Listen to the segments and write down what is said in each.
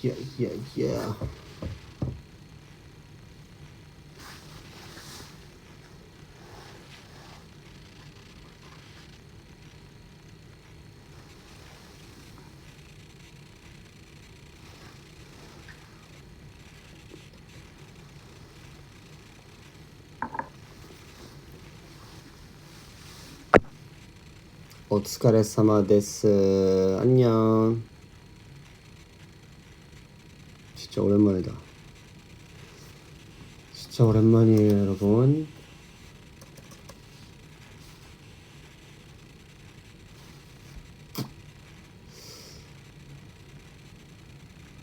Yeah, yeah, yeah. 오츠카레사마 데스. 안녕. 진짜 오랜만이다. 진짜 오랜만이에요, 여러분.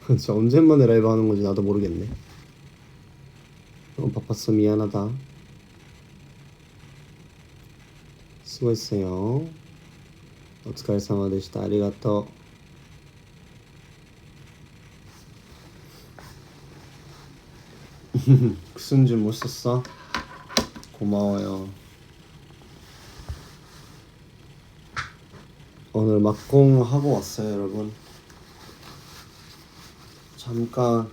진짜 언제만에 라이브 하는 건지 나도 모르겠네. 너무 바빴어. 미안하다. 수고했어요. 오츠카레사마 데시타. 아리가또. 구순주 못 썼어? 고마워요. 오늘 막공 하고 왔어요, 여러분. 잠깐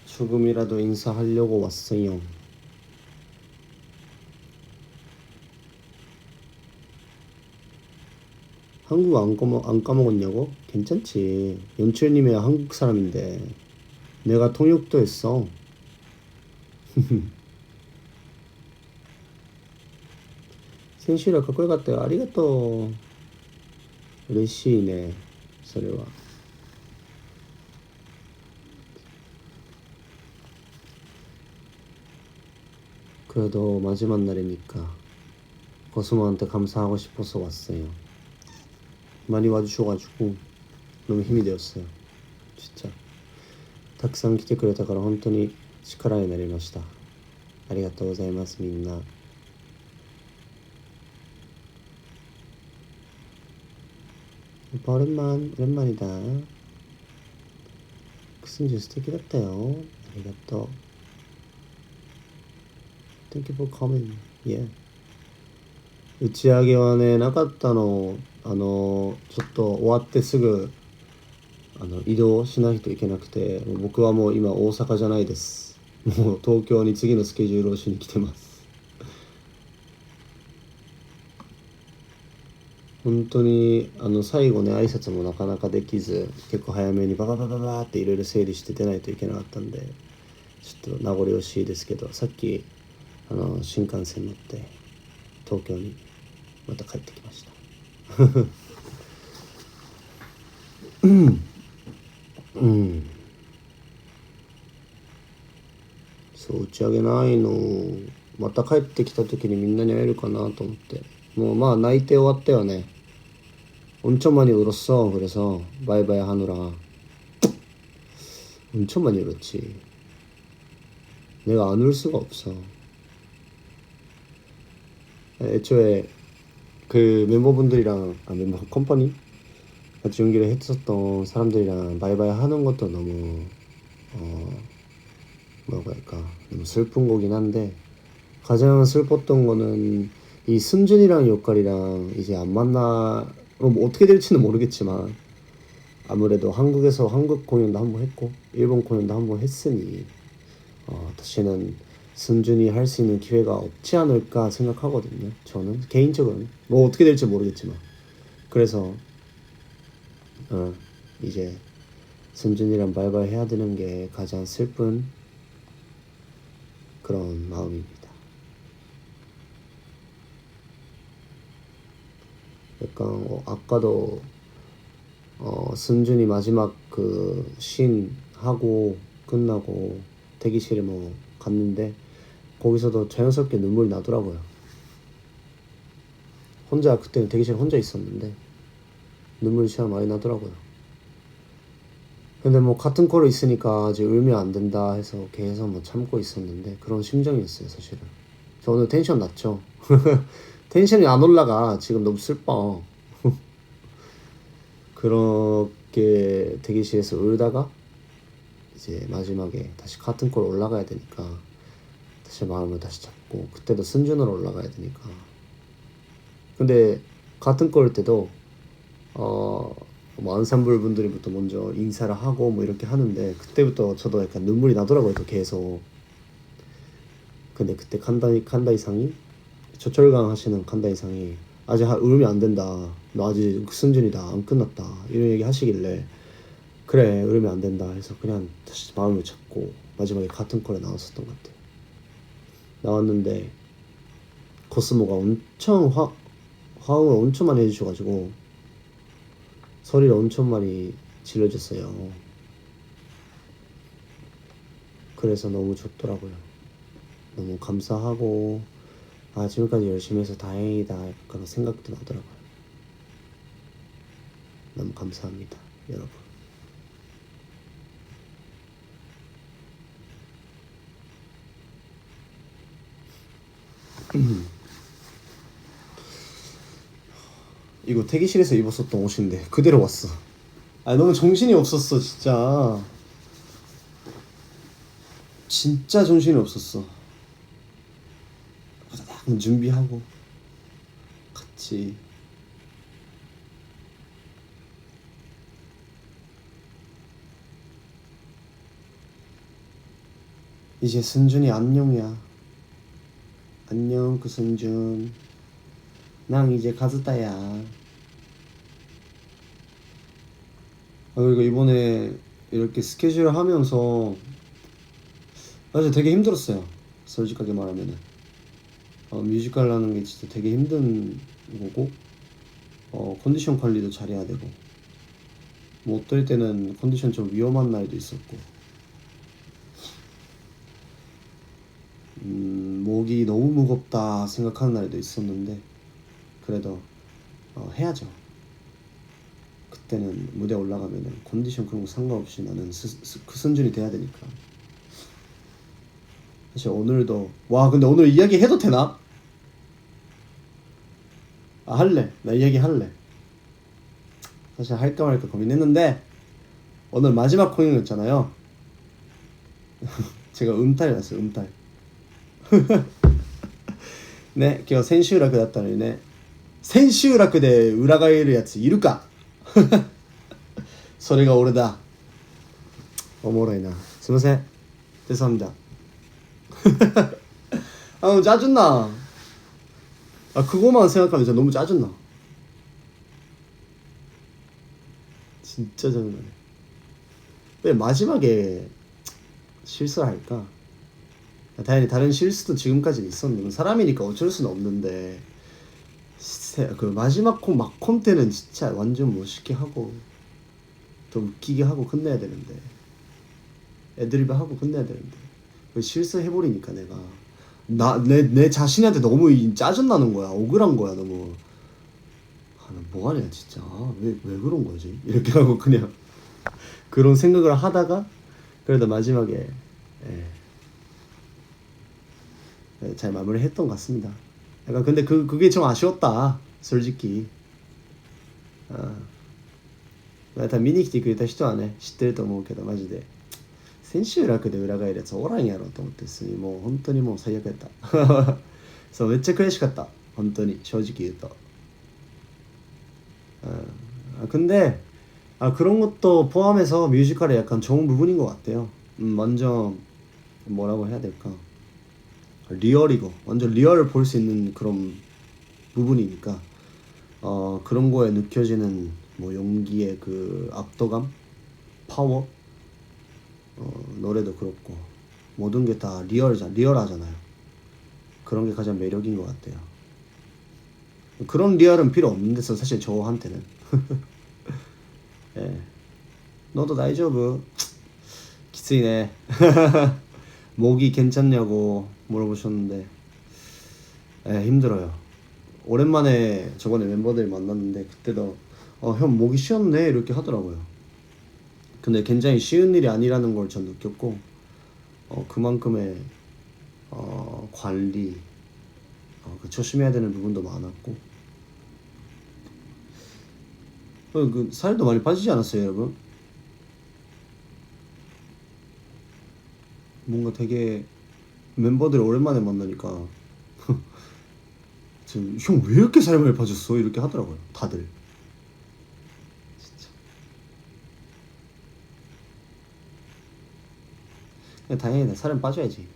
조금이라도 인사하려고 왔어요. 한국 안 까먹었냐고? 괜찮지. 연출님이 한국 사람인데 내가 통역도 했어. 센시라 가까이 갔대요. 아리가또.嬉しいね. それは. 그래도 마지막 날이니까 거스모한테 감사하고 싶어서 왔어요. 많이 와주셔가지고 너무 힘이 되었어요. 진짜. たくさん来てくれたから本当に力になりました。ありがとうございます、みんな。やっぱ오랜만이다。クスンジュ素敵だったよ。ありがとう。Thank you for coming. Yeah. 打ち上げはね、なかったの。ちょっと終わってすぐ移動しないといけなくて、僕はもう今大阪じゃないです。もう東京に次のスケジュールをしに来てます。本当に最後ね、挨拶もなかなかできず、結構早めにバババババーっていろいろ整理して出ないといけなかったんで、ちょっと名残惜しいですけど、さっき新幹線乗って東京にまた帰ってきました。そう打ち上げないの。また帰ってきた時にみんなに会えるかなと思って。もうまあ泣いて終わったよね。엄청 많이 울었어. 그래서 바이바이 하느라 엄청 많이 울었지. 내가 안 울 수가 없어. 애초에 그 멤버분들이랑 멤버 컴퍼니 같이 연기를 했었던 사람들이랑 바이바이 하는 것도 너무 뭐라고 할까, 너무 슬픈 거긴 한데, 가장 슬펐던 거는 이 승준이랑 역할이랑 이제 안 만나, 뭐 어떻게 될지는 모르겠지만 아무래도 한국에서 한국 공연도 한번 했고 일본 공연도 한번 했으니 다시는 승준이 할 수 있는 기회가 없지 않을까 생각하거든요. 저는 개인적으로는 뭐 어떻게 될지 모르겠지만. 그래서 이제 승준이랑 바이바이 해야 되는 게 가장 슬픈 그런 마음입니다. 약간 아까도 승준이 마지막 그 씬 하고 끝나고 대기실에 뭐 갔는데 거기서도 자연스럽게 눈물이 나더라고요. 혼자 그때는 대기실에 혼자 있었는데 눈물이 진짜 많이 나더라고요. 근데 뭐 같은 코로 있으니까 아직 울면 안 된다 해서 계속 뭐 참고 있었는데 그런 심정이었어요, 사실은. 저 오늘 텐션 낮죠? 텐션이 안 올라가. 지금 너무 슬퍼. 그렇게 대기실에서 울다가 이제 마지막에 다시 같은 콜 올라가야 되니까 다시 마음을 다시 잡고, 그때도 승준으로 올라가야 되니까. 근데 같은 콜 때도 뭐 안산불 분들부터 먼저 인사를 하고 뭐 이렇게 하는데 그때부터 저도 약간 눈물이 나더라고요. 또 계속. 근데 그때 칸다이상이 조철강 하시는 칸다이상이 아직 으르면 안 된다. 너 아직 승준이다. 안 끝났다. 이런 얘기 하시길래 그래 으르면 안 된다 해서 그냥 다시 마음을 잡고 마지막에 같은 콜에 나왔었던 것 같아요. 나왔는데 코스모가 엄청 화음을 엄청 많이 해주셔가지고 소리를 엄청 많이 질러줬어요. 그래서 너무 좋더라고요. 너무 감사하고 지금까지 열심히 해서 다행이다 그런 생각도 나더라고요. 너무 감사합니다 여러분. 이거 대기실에서 입었었던 옷인데 그대로 왔어. 너무 정신이 없었어 진짜. 진짜 정신이 없었어. 딱 준비하고 같이 이제 승준이 안녕이야. 안녕 그 승준. 난 이제 가즈다야. 그리고 이번에 이렇게 스케줄 하면서 사실 되게 힘들었어요. 솔직하게 말하면은 뮤지컬 하는 게 진짜 되게 힘든 거고 컨디션 관리도 잘해야 되고 뭐 어떨 때는 컨디션 좀 위험한 날도 있었고 목이 너무 무겁다 생각하는 날도 있었는데 그래도 해야죠. 그때는 무대 올라가면은 컨디션 그런 거 상관없이 나는 그 수준이 돼야 되니까. 사실 오늘도 근데 오늘 이야기 해도 되나? 할래. 나 이야기 할래. 사실 할까 말까 고민했는데 오늘 마지막 공연이었잖아요. 제가 음탈이 났어요. 음탈. ね、今日千秋楽だったのにね、千秋楽で裏返るやついるかそれが俺だ。おもろいな。すいません。죄송합니다. 너무 짜증나. 그거만 생각하면 진짜 너무 짜증나. 진짜 짜증나네. 왜 마지막에 실수를 할까? 당연히 다른 실수도 지금까지 있었는데 사람이니까 어쩔 수는 없는데 그 마지막 막콘 때는 진짜 완전 멋있게 하고 더 웃기게 하고 끝내야 되는데 애드리브 하고 끝내야 되는데 실수해버리니까 내가 내 자신한테 너무 짜증나는 거야. 억울한 거야 너무. 나 뭐하냐 진짜. 왜 그런 거지? 이렇게 하고 그냥 그런 생각을 하다가 그래도 마지막에 잘 마무리했던 것 같습니다. 약간 근데 그게 좀 아쉬웠다 솔직히. また見に来てくれた人はね知ってると思うけどマジで千秋楽で裏返るやつおらんやろと思ってもう本当にもう最悪やったそうめっちゃ悔しかった本当に正直言うと. 근데 그런 것도 포함해서 뮤지컬의 약간 좋은 부분인 것 같아요. 완전 뭐라고 해야 될까 리얼이고 완전 리얼을 볼 수 있는 그런 부분이니까 그런 거에 느껴지는 뭐 용기의 그 압도감, 파워, 노래도 그렇고 모든 게 다 리얼하잖아요. 그런 게 가장 매력인 것 같아요. 그런 리얼은 필요 없는 데서 사실 저한테는 예. 너도 다이저브 기쓰이네 목이 괜찮냐고 물어보셨는데 힘들어요. 오랜만에 저번에 멤버들 만났는데 그때도 형 목이 쉬었네 이렇게 하더라고요. 근데 굉장히 쉬운 일이 아니라는 걸 전 느꼈고 그만큼의 관리 조심해야 되는 부분도 많았고 그 살도 많이 빠지지 않았어요 여러분? 뭔가 되게 멤버들 오랜만에 만나니까 지금 형 왜 이렇게 살 많이 빠졌어? 이렇게 하더라고요 다들. 진짜 당연히 살은 빠져야지.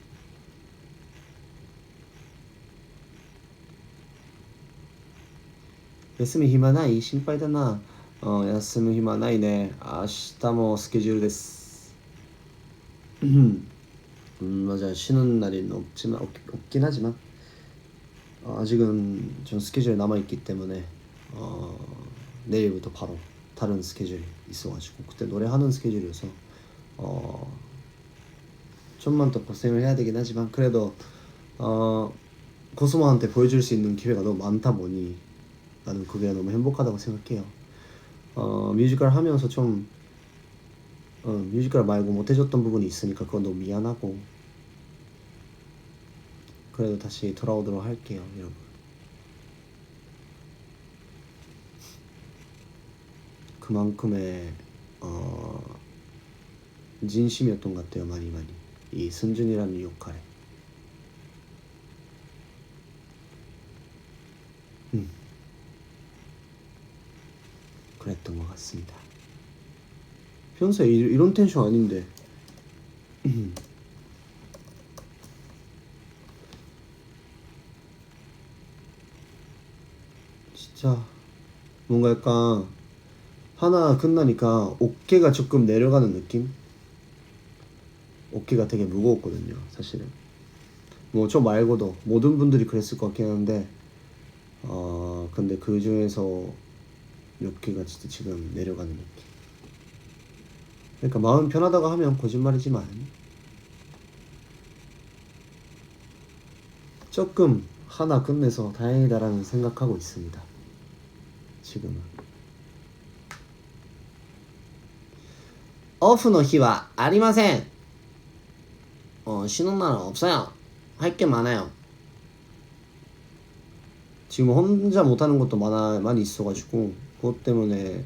休む暇ない？心配だな。休む暇ないね。明日もスケジュールです。맞아. 쉬는 날은 없긴 하지만 아직은 좀 스케줄이 남아있기 때문에 내일부터 바로 다른 스케줄이 있어가지고 그때 노래하는 스케줄이어서 좀만 더 고생을 해야 되긴 하지만 그래도 고수모한테 보여줄 수 있는 기회가 너무 많다 보니 나는 그게 너무 행복하다고 생각해요. 뮤지컬 하면서 좀 뮤지컬 말고 못해줬던 부분이 있으니까 그건 너무 미안하고 그래도 다시 돌아오도록 할게요, 여러분. 그만큼의 진심이었던 것 같아요, 많이 이 승준이라는 역할에. 그랬던 것 같습니다. 평소에 이런 텐션 아닌데. 진짜 뭔가 약간 하나 끝나니까 어깨가 조금 내려가는 느낌? 어깨가 되게 무거웠거든요, 사실은. 뭐 저 말고도 모든 분들이 그랬을 것 같긴 한데 근데 그 중에서 몇 개가 진짜 지금 내려가는 느낌. 그러니까 마음 편하다고 하면 거짓말이지만 조금 하나 끝내서 다행이다라는 생각하고 있습니다, 지금은. 오프의日はありません. 쉬는 날은 없어요. 할 게 많아요. 지금 혼자 못하는 것도 많이 있어가지고 그것 때문에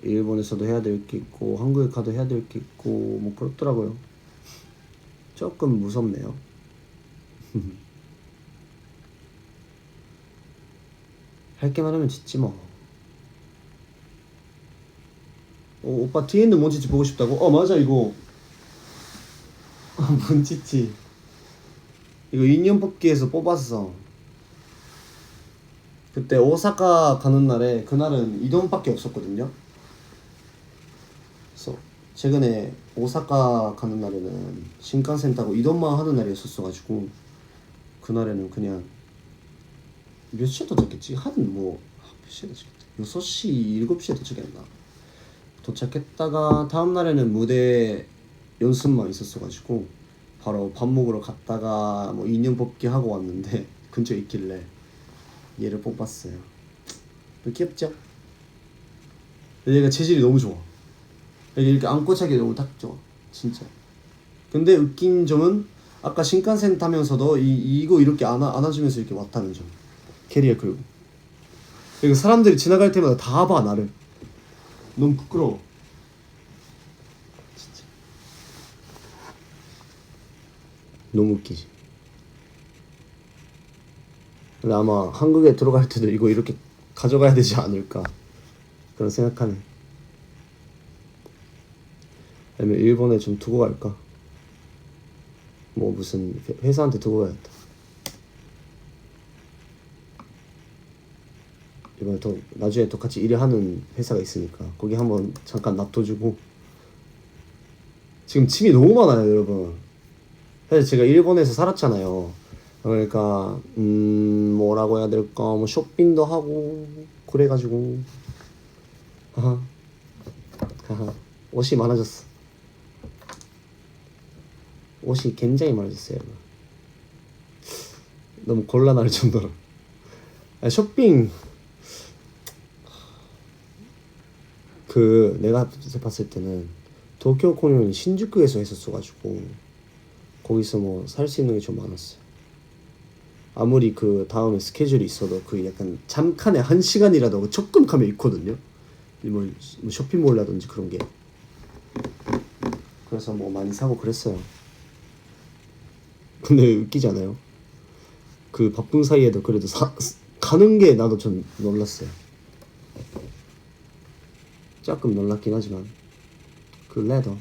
일본에서도 해야 될 게 있고 한국에 가도 해야 될 게 있고 뭐 그렇더라고요. 조금 무섭네요. 할 게 많으면 짓지 뭐. 오빠 뒤에 있는 몬치치 보고 싶다고? 맞아 이거. 몬치치 이거 인형 뽑기에서 뽑았어. 그때 오사카 가는 날에 그날은 이동밖에 없었거든요. 그래서 최근에 오사카 가는 날에는 신칸센 타고 이동만 하는 날이었어가지고 그날에는 그냥 몇 시에 도착했지? 몇 시에 도착했지? 6시, 7시에 도착했나? 도착했다가 다음 날에는 무대 연습만 있었어가지고 바로 밥 먹으러 갔다가 뭐 인형 뽑기 하고 왔는데 근처에 있길래 얘를 뽑았어요. 귀엽죠? 얘가 체질이 너무 좋아. 이렇게 안고 자기 너무 딱 좋아, 진짜. 근데 웃긴 점은 아까 신칸센 타면서도 이거 이렇게 안아주면서 이렇게 왔다는 점. 캐리어 끌고. 그리고 사람들이 지나갈 때마다 다 봐 나를. 너무 부끄러워. 진짜. 너무 웃기지. 근데 아마 한국에 들어갈 때도 이거 이렇게 가져가야 되지 않을까 그런 생각하네. 아니면 일본에 좀 두고 갈까? 뭐 무슨 회사한테 두고 가야겠다. 이번에 나중에 또 같이 일하는 회사가 있으니까 거기 한번 잠깐 놔둬주고. 지금 짐이 너무 많아요, 여러분. 사실 제가 일본에서 살았잖아요. 그러니까 뭐라고 해야 될까, 뭐 쇼핑도 하고 그래가지고 하하 옷이 많아졌어. 옷이 굉장히 많아졌어요. 너무 곤란할 정도로. 쇼핑 내가 봤을 때는 도쿄 공연 신주쿠에서 했었어가지고 거기서 뭐 살 수 있는 게 좀 많았어요. 아무리 그 다음에 스케줄이 있어도 그 약간 잠깐의 1시간이라도 조금 가면 있거든요. 뭐 쇼핑몰이라든지 그런 게. 그래서 뭐 많이 사고 그랬어요. 근데 웃기지 않아요? 그 바쁜 사이에도 그래도 가는 게 나도 좀 놀랐어요. 조금 놀랐긴 하지만 그래도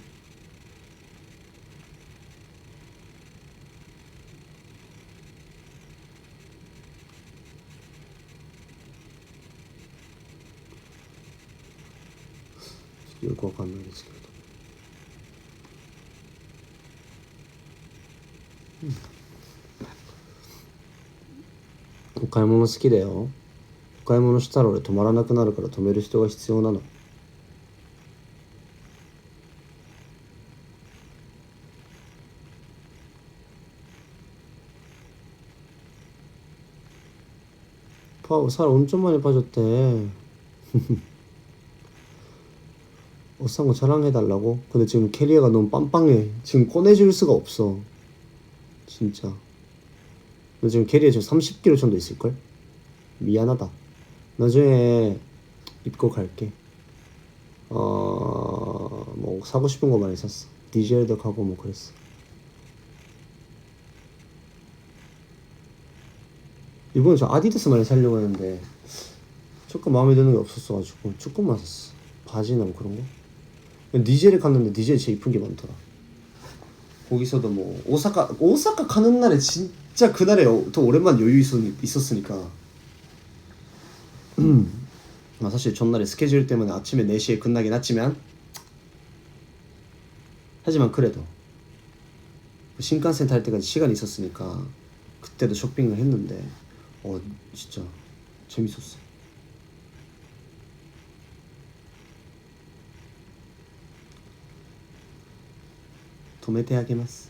よくわかんないですけど、お買い物好きだよ。お買い物したら俺止まらなくなるから止める人が必要なの。살 엄청 많이 빠졌대. 옷 산 거 자랑해달라고? 근데 지금 캐리어가 너무 빵빵해. 지금 꺼내줄 수가 없어. 진짜. 너 지금 캐리어 지금 30kg 정도 있을걸? 미안하다. 나중에 입고 갈게. 뭐 사고 싶은 거 많이 샀어. DJ도 가고 뭐 그랬어. 이번에 저 아디다스 많이 사려고 했는데 조금 마음에 드는 게 없었어가지고 조금만 샀어. 바지나 뭐 그런 거. 니제를 갔는데 니제에 제일 이쁜 게 많더라. 거기서도 뭐 오사카 가는 날에 진짜 그날에 더 오랜만 여유 있었으니까 사실 전날에 스케줄 때문에 아침에 4시에 끝나긴 했지만 하지만 그래도 신칸센 탈 때까지 시간이 있었으니까 그때도 쇼핑을 했는데 진짜 재밌었어. 도매테 하게마스.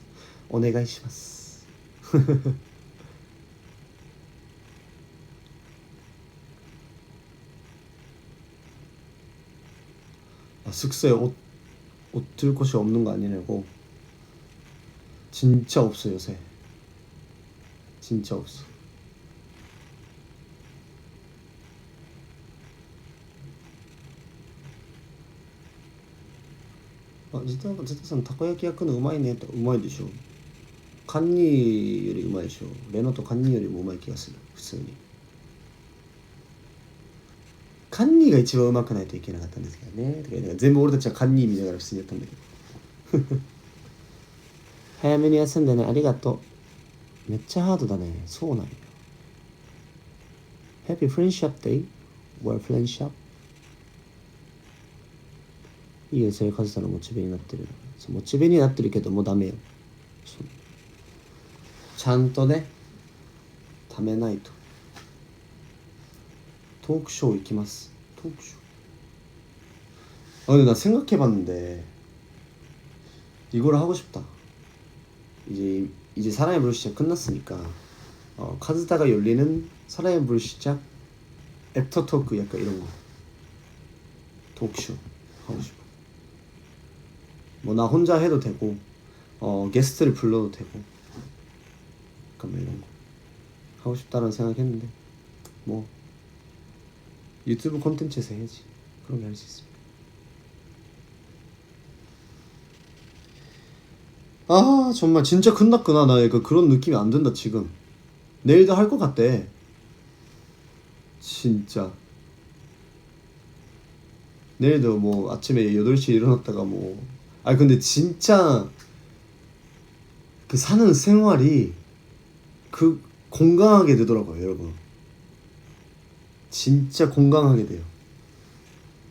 오네가이시마스. 숙소에 옷 둘 곳이 없는 거 아니냐고. 진짜 없어 요새. 진짜 없어. 지타さん たこ焼き焼くのうまいね。うまいでしょ。カンニーよりうまいでしょ。レノとカンニーよりもうまい気がする。普通にカンニーが一番うまくないといけなかったんですけどね。とか全部俺たちはカンニー見ながら普通にやったんだけど早めに休んでね。ありがとう。めっちゃハードだね。そうなんや。Happy Friendship Day? Where Friendship? いいよ、それカズさんのモチベになってる。モチベになってるけどもうダメよ。ちゃんとねためないと。トークショー行きます。トークショー. 근데 나 생각해봤는데 이걸 하고 싶다. 이제 사랑의 불시작 끝났으니까 카즈타가 열리는 사랑의 불시작 애프터 토크 약간 이런 거 토크쇼 하고 싶어. 뭐 나 혼자 해도 되고 게스트를 불러도 되고 약간 뭐 이런 거 하고 싶다는 생각했는데 뭐 유튜브 콘텐츠에서 해야지. 그런 게 할 수 있습니다. 아 정말 진짜 끝났구나. 나 약간 그런 느낌이 안 든다 지금. 내일도 할 것 같대 진짜. 내일도 뭐 아침에 8시에 일어났다가 뭐 근데 진짜 그 사는 생활이 그 건강하게 되더라고요 여러분. 진짜 건강하게 돼요.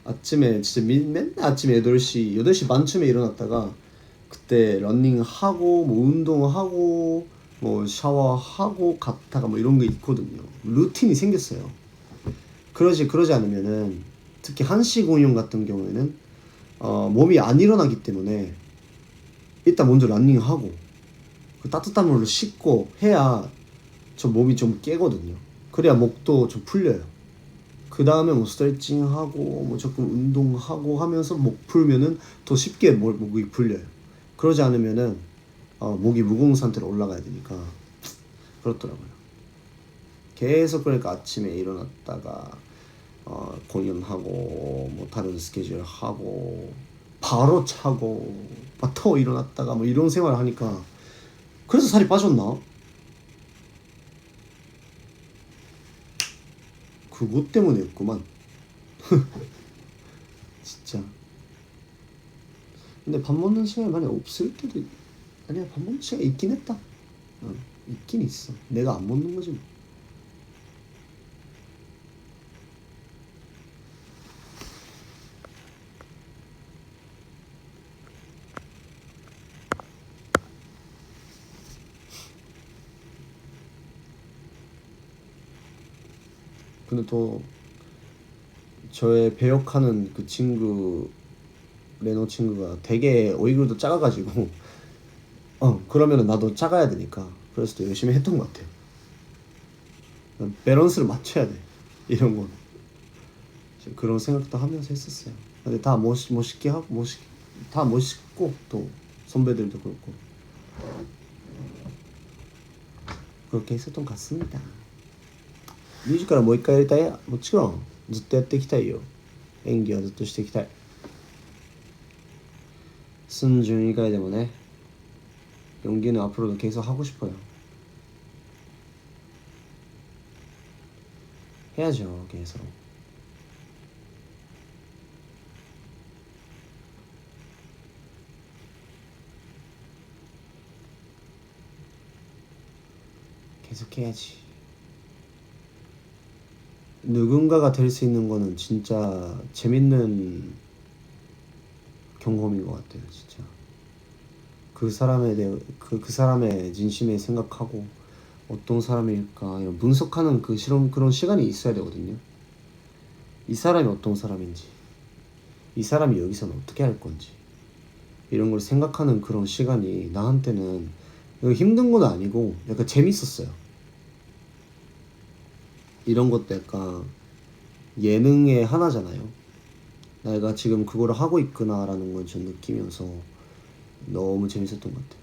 아침에 진짜 맨날 아침에 8시 반쯤에 일어났다가 그때 러닝하고 뭐 운동하고 뭐 샤워하고 갔다가 뭐 이런 게 있거든요. 루틴이 생겼어요. 그러지 않으면은 특히 한식 운영 같은 경우에는 몸이 안 일어나기 때문에 일단 먼저 러닝하고 그 따뜻한 물로 씻고 해야 저 몸이 좀 깨거든요. 그래야 목도 좀 풀려요. 그 다음에 뭐 스트레칭하고 뭐 조금 운동하고 하면서 목 풀면은 더 쉽게 목이 풀려요. 그러지 않으면은 목이 무거운 상태로 올라가야 되니까 그렇더라고요. 계속 그러니까 아침에 일어났다가 공연하고 뭐 다른 스케줄 하고 바로 자고 더 일어났다가 뭐 이런 생활을 하니까 그래서 살이 빠졌나? 그것 때문에였구만. 진짜. 근데 밥 먹는 시간이 많이 없을 때도 아니야. 밥 먹는 시간이 있긴 했다. 있긴 있어. 내가 안 먹는 거지 뭐. 근데 또 저의 배역하는 그 친구 레노 친구가 되게 얼굴도 작아가지고 그러면은 나도 작아야 되니까 그래서 또 열심히 했던 것 같아요. 밸런스를 맞춰야 돼 이런 건 그런 생각도 하면서 했었어요. 근데 다 멋있게 하고 다 멋있고 또 선배들도 그렇고 그렇게 했었던 것 같습니다. ミュージカルもう一回やりたい？もちろんずっとやっていきたいよ。演技はずっとしていきたい。승준以外でもね 연기는 앞으로도 계속 하고 싶어요. 해야죠 계속. 계속 해야지. 누군가가 될 수 있는 거는 진짜 재밌는 경험인 것 같아요 진짜. 그 사람에 대해 그 사람의 진심에 생각하고 어떤 사람일까 이런 분석하는 그 실험 그런 시간이 있어야 되거든요. 이 사람이 어떤 사람인지, 이 사람이 여기서는 어떻게 할 건지 이런 걸 생각하는 그런 시간이 나한테는 힘든 건 아니고 약간 재밌었어요. 이런 것도 약간 예능의 하나잖아요. 내가 지금 그걸 하고 있구나라는 걸 좀 느끼면서 너무 재밌었던 것 같아요.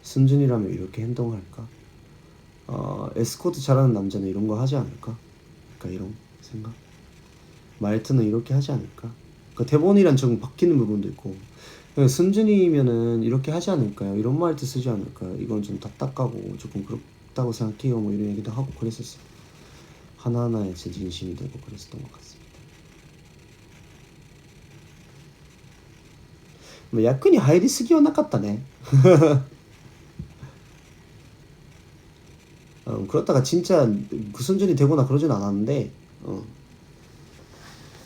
승준이라면 이렇게 행동할까? 에스코트 잘하는 남자는 이런 거 하지 않을까? 그러니까 이런 생각. 말투는 이렇게 하지 않을까? 그러니까 대본이란 조금 바뀌는 부분도 있고 승준이면은 이렇게 하지 않을까요? 이런 말투 쓰지 않을까요? 이건 좀 답답하고 조금 그렇다고 생각해요. 뭐 이런 얘기도 하고 그랬었어요. 하나하나에 제 진심이 되고 그랬었던 것 같습니다. 役に入りすぎはなかったね. 그렇다가 진짜 구순준이 되거나 그러진 않았는데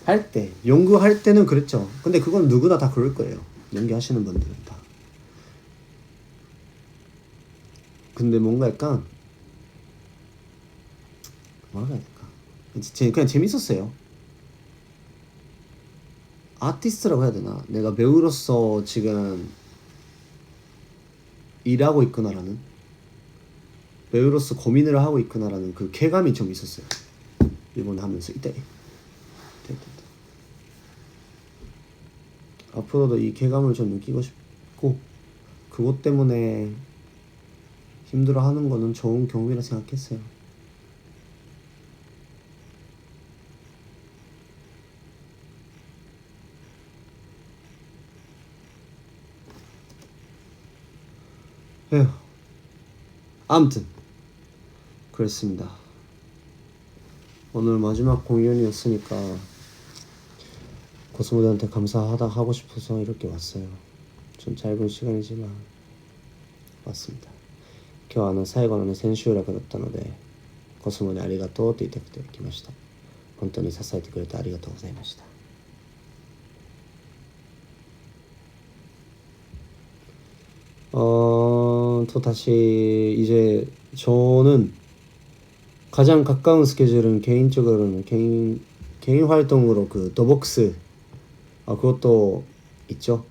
할 때, 연구할 때는 그랬죠. 근데 그건 누구나 다 그럴 거예요. 연기하시는 분들은 다. 근데 뭔가 약간 뭐라 해야 될까? 그냥 재밌었어요. 아티스트라고 해야 되나? 내가 배우로서 지금 일하고 있구나라는 배우로서 고민을 하고 있구나라는 그 쾌감이 좀 있었어요. 이번에 하면서 이때. 앞으로도 이 쾌감을 좀 느끼고 싶고 그것 때문에 힘들어하는 거는 좋은 경험이라 생각했어요. 에휴. 아무튼 그랬습니다. 오늘 마지막 공연이었으니까 고스모들한테 감사하다 하고 싶어서 이렇게 왔어요. 좀 짧은 시간이지만 왔습니다. 今日最後のね千秋楽だったのでコスモにありがとうって言いたくて来ました。本当に支えてくれてありがとうございました。또 다시 이제 저는 가장 가까운 스케줄은 개인적으로는 개인 활동으로 그 더벅스 그것도 있죠.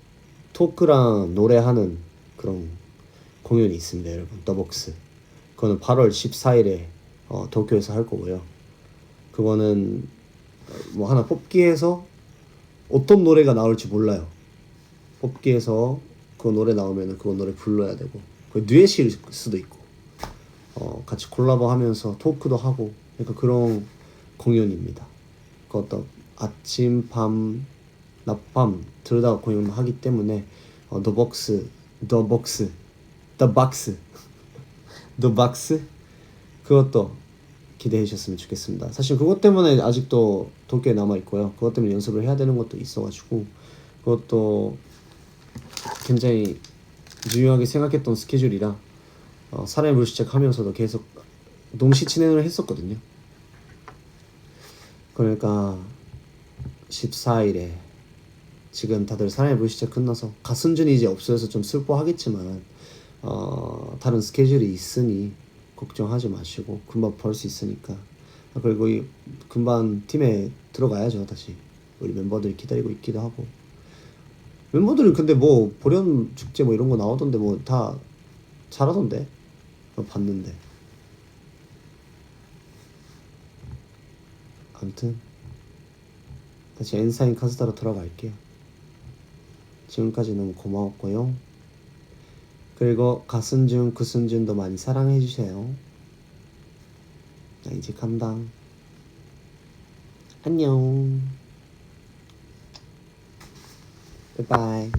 토크랑 노래하는 그런 공연이 있습니다, 여러분. 더벅스. 그거는 8월 14일에 도쿄에서 할 거고요. 그거는 뭐 하나 뽑기해서 어떤 노래가 나올지 몰라요. 뽑기해서 그 노래 나오면 그 노래 불러야 되고 그 듀엣일 수도 있고 같이 콜라보 하면서 토크도 하고 그러니까 그런 공연입니다. 그것도 아침, 밤, 낮밤 둘 다 공연을 하기 때문에 The Box 그것도 기대해 주셨으면 좋겠습니다. 사실 그것 때문에 아직도 도쿄에 남아 있고요. 그것 때문에 연습을 해야 되는 것도 있어가지고 그것도 굉장히 중요하게 생각했던 스케줄이라 사람의 불시착 하면서도 계속 동시 진행을 했었거든요. 그러니까 14일에 지금 다들 사람의 불시착 끝나서 가순준이 이제 없어져서 좀 슬퍼하겠지만 다른 스케줄이 있으니 걱정하지 마시고 금방 볼 수 있으니까 그리고 금방 팀에 들어가야죠. 다시 우리 멤버들이 기다리고 있기도 하고. 멤버들은 근데 뭐 보련 축제 뭐 이런 거 나오던데 뭐 다 잘하던데. 봤는데. 아무튼 다시 엔사인 카스타로 돌아갈게요. 지금까지 너무 고마웠고요. 그리고 가순준, 구순준도 많이 사랑해주세요. 나 이제 간다. 안녕. 바이바이.